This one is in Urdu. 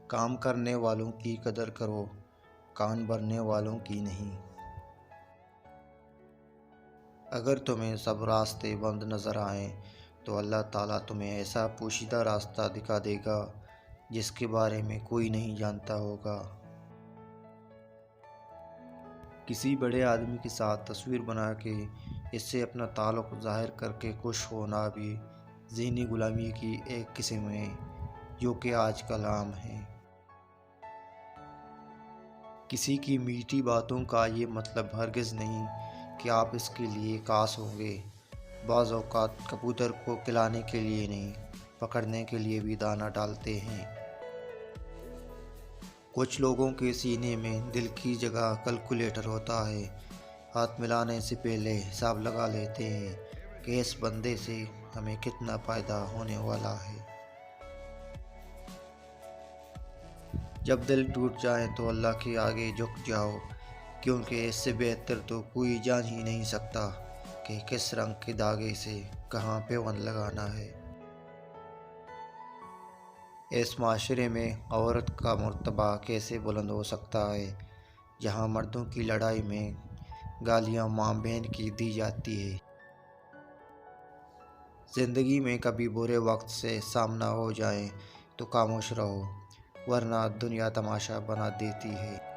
کام کرنے والوں کی قدر کرو، کان بھرنے والوں کی نہیں۔ اگر تمہیں سب راستے بند نظر آئیں تو اللہ تعالیٰ تمہیں ایسا پوشیدہ راستہ دکھا دے گا جس کے بارے میں کوئی نہیں جانتا ہوگا۔ کسی بڑے آدمی کے ساتھ تصویر بنا کے اس سے اپنا تعلق ظاہر کر کے خوش ہونا بھی ذہنی غلامی کی ایک قسم ہے جو کہ آج کل عام ہے۔ کسی کی میٹھی باتوں کا یہ مطلب ہرگز نہیں کہ آپ اس کے لیے خاص ہوں گے۔ بعض اوقات کبوتر کو کھلانے کے لیے نہیں، پکڑنے کے لیے بھی دانہ ڈالتے ہیں۔ کچھ لوگوں کے سینے میں دل کی جگہ کیلکولیٹر ہوتا ہے، ہاتھ ملانے سے پہلے حساب لگا لیتے ہیں کہ اس بندے سے ہمیں کتنا فائدہ ہونے والا ہے۔ جب دل ٹوٹ جائے تو اللہ کے آگے جھک جاؤ، کیونکہ اس سے بہتر تو کوئی جان ہی نہیں سکتا کہ کس رنگ کے دھاگے سے کہاں پیوند لگانا ہے۔ اس معاشرے میں عورت کا مرتبہ کیسے بلند ہو سکتا ہے جہاں مردوں کی لڑائی میں گالیاں ماں بہن کی دی جاتی ہے۔ زندگی میں کبھی برے وقت سے سامنا ہو جائے تو خاموش رہو، ورنہ دنیا تماشا بنا دیتی ہے۔